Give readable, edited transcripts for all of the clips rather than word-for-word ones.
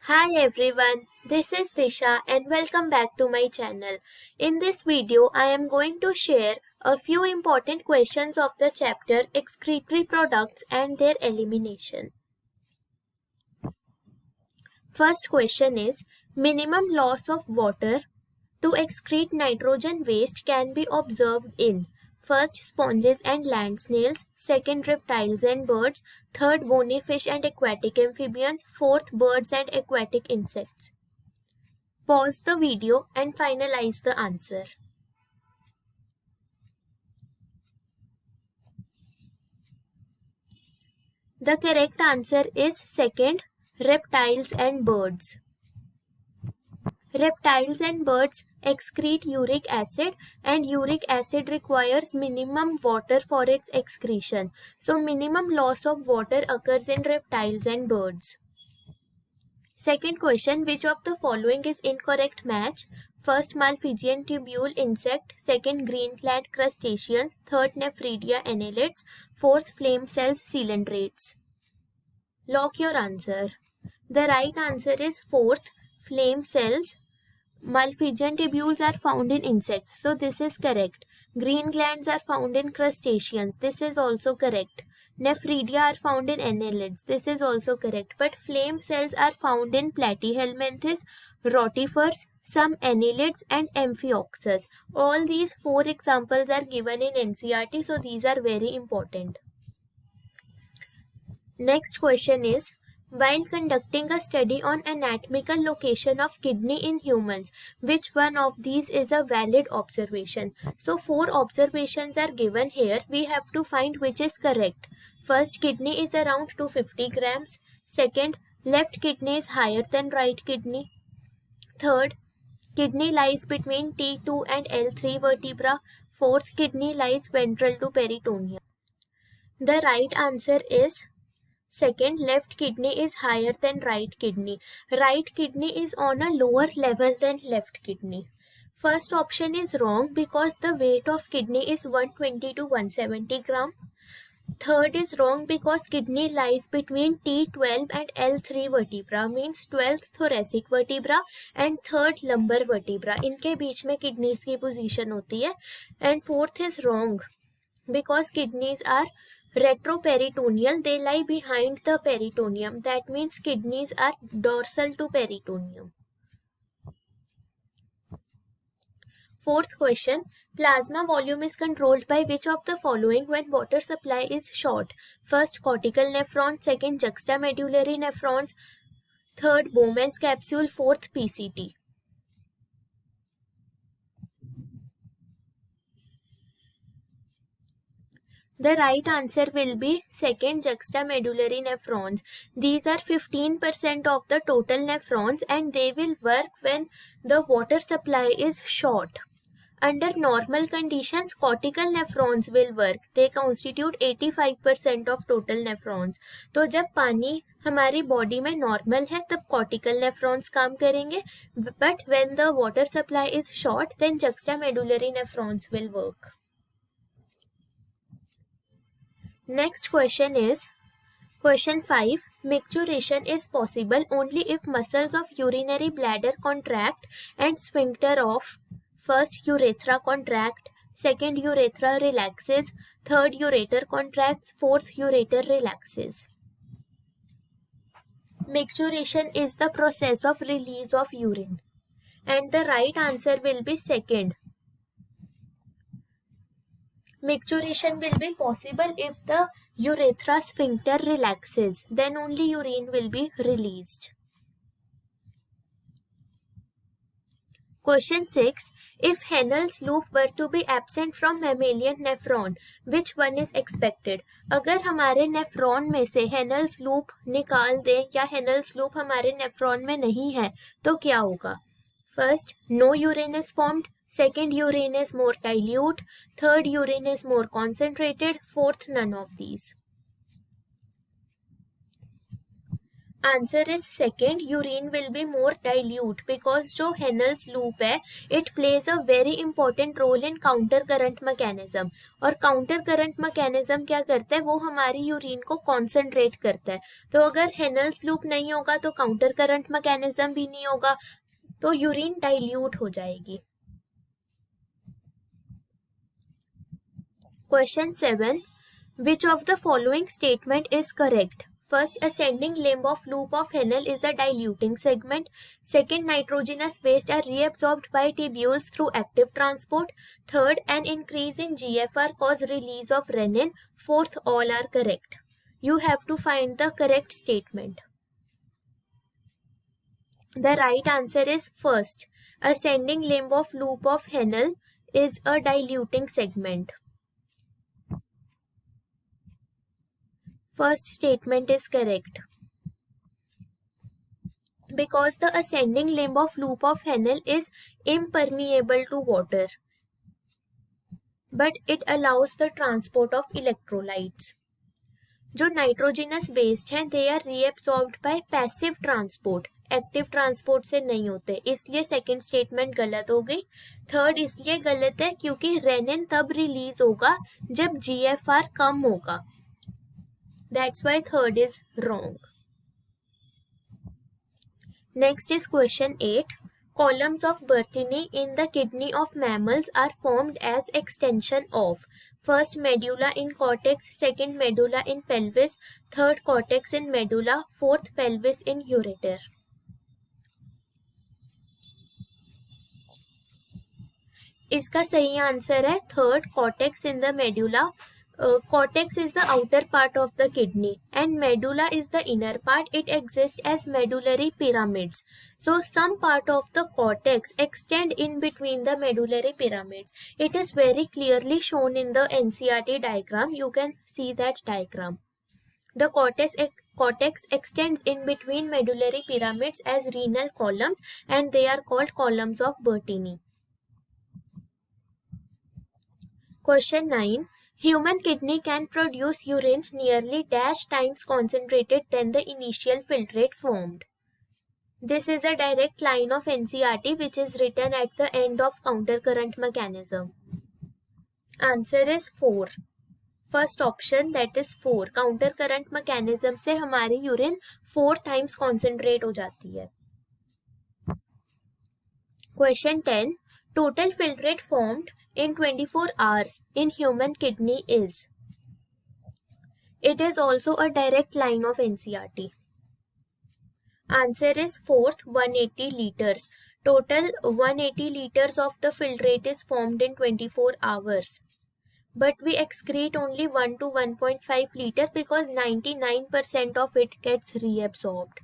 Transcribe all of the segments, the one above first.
Hi everyone, this is Disha and welcome back to my channel. In this video, I am going to share a few important questions of the chapter Excretory Products and their elimination. First question is, minimum loss of water to excrete nitrogen waste can be observed in first sponges and land snails, second reptiles and birds, third bony fish and aquatic amphibians, fourth birds and aquatic insects. Pause the video and finalize the answer. The correct answer is second, reptiles and birds. Reptiles and birds excrete uric acid and uric acid requires minimum water for its excretion. So minimum loss of water occurs in reptiles and birds. Second question, which of the following is incorrect match? First, Malpighian tubule insect, second, green plant crustaceans, third, Nephridia annelids, fourth, flame cells coelentrates. Lock your answer. The right answer is fourth, flame cells. Malpighian tubules are found in insects, so this is correct. Green glands are found in crustaceans, this is also correct. Nephridia are found in annelids, this is also correct. But flame cells are found in Platyhelminthes, rotifers, some annelids and Amphioxus. All these four examples are given in NCERT, so these are very important. Next question is, while conducting a study on anatomical location of kidney in humans, which one of these is a valid observation? So four observations are given here. We have to find which is correct. First, kidney is around 250 grams. Second, left kidney is higher than right kidney. Third, kidney lies between T2 and L3 vertebra. Fourth, kidney lies ventral to peritoneum. The right answer is second, left kidney is higher than right kidney. Right kidney is on a lower level than left kidney. First option is wrong because the weight of kidney is 120 to 170 gram. Third is wrong because kidney lies between T12 and L3 vertebra, means 12th thoracic vertebra and third lumbar vertebra. इनके बीच में kidneys की position होती है. And fourth is wrong because kidneys are retroperitoneal, they lie behind the peritoneum. That means kidneys are dorsal to peritoneum. Fourth question, plasma volume is controlled by which of the following when water supply is short? First, cortical nephrons, second, juxtamedullary nephrons, third, Bowman's capsule, fourth, PCT. The right answer will be second, juxtamedullary nephrons. These are 15% of the total nephrons and they will work when the water supply is short. Under normal conditions, cortical nephrons will work. They constitute 85% of total nephrons. तो जब पानी हमारी body में normal है तब cortical nephrons काम करेंगे. But when the water supply is short, then juxtamedullary nephrons will work. Next question is question 5. Micturition is possible only if muscles of urinary bladder contract and sphincter of first urethra contract, second urethra relaxes, third ureter contracts, fourth ureter relaxes. Micturition is the process of release of urine and the right answer will be second. Micturition will be possible if the urethra sphincter relaxes, then only urine will be released. Question 6. If Henel's loop were to be absent from mammalian nephron, which one is expected? अगर हमारे nephron में से Henel's loop निकाल दें या Henel's loop हमारे nephron में नहीं है तो क्या होगा? First, no urine is formed. Second, urine is more dilute. Third, urine is more concentrated. Fourth, none of these. Answer is second, urine will be more dilute because जो Henle's loop है it plays a very important role in counter current mechanism, और counter current mechanism क्या करता है, वो हमारी urine को concentrate करता है। तो अगर हेनल्स लूप नहीं होगा तो काउंटर करंट मैकेनिज्म भी नहीं होगा, तो यूरिन डाइल्यूट हो जाएगी। Question 7, which of the following statement is correct? First, ascending limb of loop of Henle is a diluting segment. Second, nitrogenous waste are reabsorbed by tubules through active transport. Third, an increase in GFR cause release of renin. Fourth, all are correct. You have to find the correct statement. The right answer is first. Ascending limb of loop of Henle is a diluting segment. First statement is correct. Because the ascending limb of loop of Henle is impermeable to water, but it allows the transport of electrolytes. जो nitrogenous waste हैं they are reabsorbed by passive transport, active transport से नहीं होते, इसलिए second statement गलत हो गई। Third इसलिए गलत है क्योंकि रेनिन तब रिलीज होगा जब GFR कम होगा, that's why third is wrong. Next is question 8. Columns of Bertini in the kidney of mammals are formed as extension of first medulla in cortex, second medulla in pelvis, third cortex in medulla, fourth pelvis in ureter. इसका सही answer है third, cortex in the medulla. Cortex is the outer part of the kidney and medulla is the inner part. It exists as medullary pyramids. So some part of the cortex extend in between the medullary pyramids. It is very clearly shown in the NCERT diagram. You can see that diagram. The cortex extends in between medullary pyramids as renal columns and they are called columns of Bertini. Question 9. Human kidney can produce urine nearly dash times concentrated than the initial filtrate formed. This is a direct line of NCERT which is written at the end of counter current mechanism. Answer is 4. First option, that is 4. Counter current mechanism से हमारी urine 4 times concentrate हो जाती है. Question 10. Total filtrate formed in 24 hours in human kidney is. It is also a direct line of NCERT. Answer is fourth, 180 liters. Total 180 liters of the filtrate is formed in 24 hours. But we excrete only 1 to 1.5 liter because 99% of it gets reabsorbed.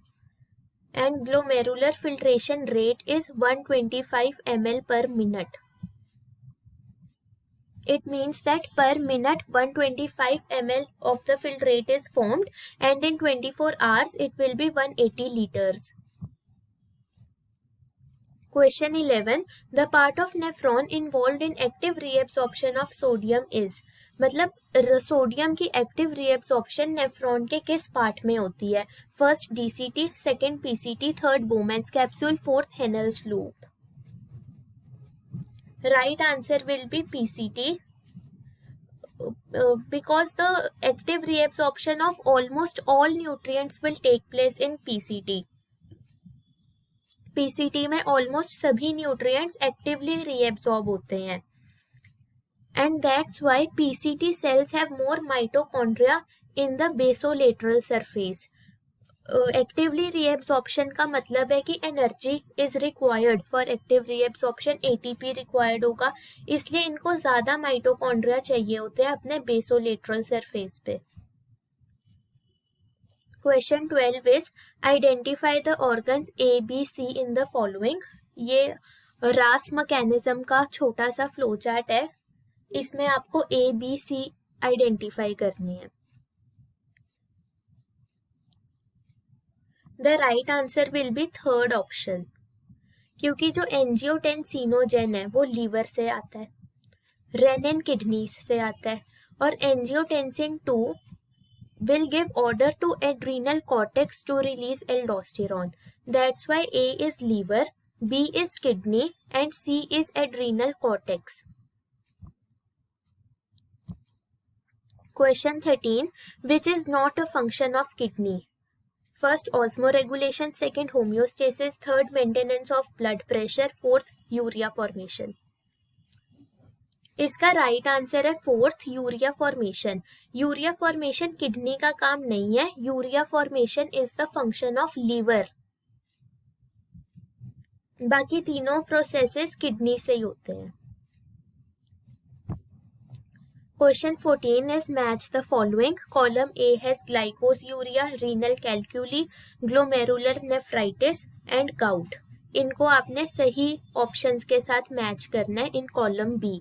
And glomerular filtration rate is 125 ml per minute. It means that per minute 125 ml of the filtrate is formed and in 24 hours it will be 180 liters. Question 11. The part of nephron involved in active reabsorption of sodium is. मतलब sodium की active reabsorption nephron के किस part में होती है? First DCT, second PCT, third Bowman's capsule, fourth Henle's loop. Right answer will be PCT because the active reabsorption of almost all nutrients will take place in PCT. PCT में almost सभी nutrients actively reabsorb होते हैं. And that's why PCT cells have more mitochondria in the basolateral surface. Actively reabsorption का मतलब है कि energy is required for active reabsorption, ATP required होगा, इसलिए इनको ज्यादा माइटोकॉन्ड्रिया चाहिए होते हैं अपने बेसोलेटरल सरफेस पे. Question 12 is identify the organs ABC in the following. ये रास मैकेनिज्म का छोटा सा फ्लो चार्ट है, इसमें आपको ABC आइडेंटिफाई करनी है. The right answer will be third option. क्योंकि जो एंजियोटेंसिनोजेन है वो लीवर से आता है, रेनिन किडनीज से आता है और angiotensin 2 will give order to adrenal cortex to release aldosterone. That's why A is liver, B is kidney, and C is adrenal cortex. Question 13. Which is not a function of kidney? First, osmoregulation. Second, homeostasis. Third, maintenance of blood pressure. Fourth, urea formation. इसका right answer है fourth, urea formation. Urea formation kidney का काम नहीं है. Urea formation is the function of liver. बाकी तीनों processes kidney से ही होते हैं. Question 14 is match the following. Column A has glycosuria, renal calculi, glomerular nephritis and gout. इनको आपने सही ऑप्शंस के साथ मैच करना है in column B.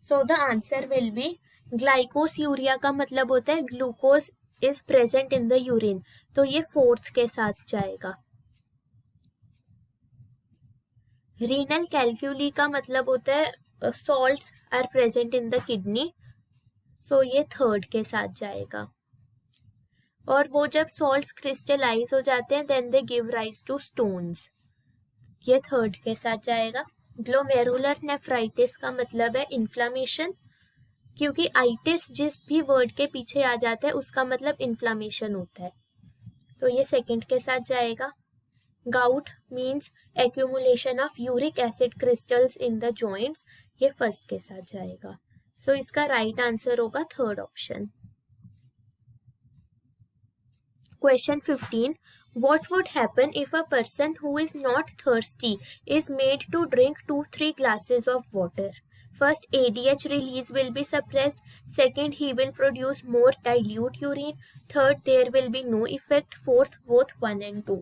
So the answer will be glycosuria का मतलब होता है glucose is present in the urine, तो ये फोर्थ के साथ जाएगा. रीनल कैलक्यूली का मतलब होता है salts are present in the kidney, so ये थर्ड के साथ जाएगा. और वो जब सॉल्ट्स क्रिस्टलाइज हो जाते हैं then they give rise to stones, ये थर्ड के साथ जाएगा. ग्लोमेरुलर नेफ्राइटिस का मतलब है इन्फ्लामेशन, क्योंकि आइटिस जिस भी वर्ड के पीछे आ जाता है उसका मतलब इन्फ्लामेशन होता है, तो ये सेकंड के साथ जाएगा. Gout means accumulation of uric acid crystals in the joints, ये फर्स्ट के साथ जाएगा. सो इसका राइट आंसर होगा third option. Question 15. What would happen if a person who is not thirsty is made to drink 2-3 glasses of water? First, ADH release will be suppressed. Second, he will produce more dilute urine. Third, there will be no effect. Fourth, both 1 and 2.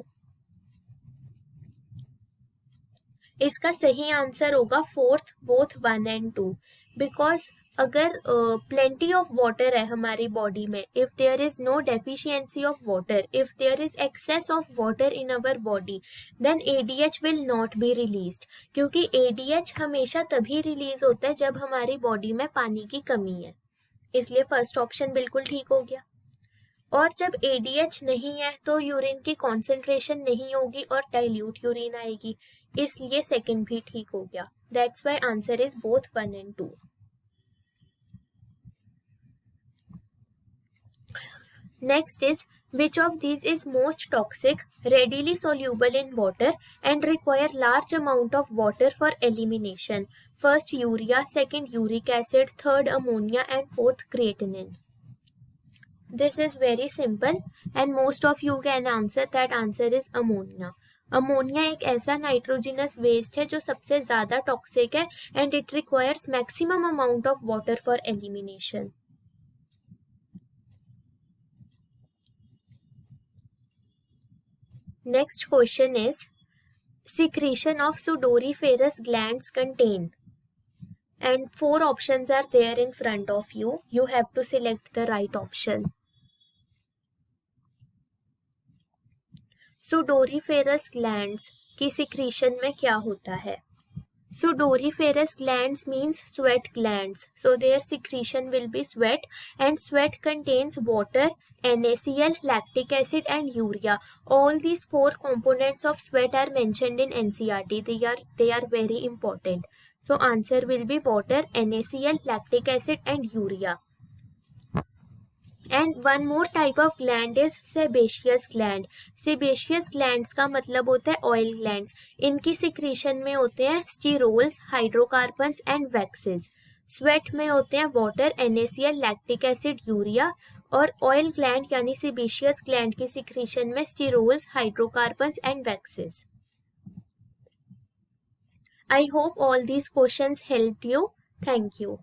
इसका सही answer होगा fourth, both 1 and 2. Because अगर plenty of water है हमारी body में, if there is no deficiency of water, if there is excess of water in our body, then ADH will not be released, क्योंकि ADH हमेशा तभी release होता है जब हमारी बॉडी में पानी की कमी है. इसलिए फर्स्ट ऑप्शन बिल्कुल ठीक हो गया. और जब ADH नहीं है तो यूरिन की कॉन्सेंट्रेशन नहीं होगी और डाइल्यूट यूरिन आएगी, इसलिए सेकंड भी ठीक हो गया. That's why answer is both 1 and 2. Next is, which of these is most toxic, readily soluble in water and require large amount of water for elimination? First, urea. Second, uric acid. Third, ammonia. And fourth, creatinine. This is very simple and most of you can answer. That answer is ammonia. Ammonia एक ऐसा nitrogenous waste है जो सबसे ज्यादा toxic है and it requires maximum amount of water for elimination. Next question is, secretion of sudoriferous glands contain, and 4 options are there in front of you. You have to select the right option. Sudoriferous glands की secretion में क्या होता है? Sudoriferous glands means sweat glands, so their secretion will be sweat, and sweat contains water, NaCl, lactic acid and urea. All these 4 components of sweat are mentioned in NCERT. They are very important. So answer will be water, NaCl, lactic acid and urea. And one more type of gland is sebaceous gland. Sebaceous glands का मतलब होता है oil glands. इनकी secretion में होते हैं sterols, hydrocarbons and waxes. Sweat में होते हैं water, NaCl, lactic acid, urea. और ऑयल ग्लैंड यानी सेबेशियस ग्लैंड की सिक्रीशन में sterols, hydrocarbons and waxes. I hope all these questions helped you. Thank you.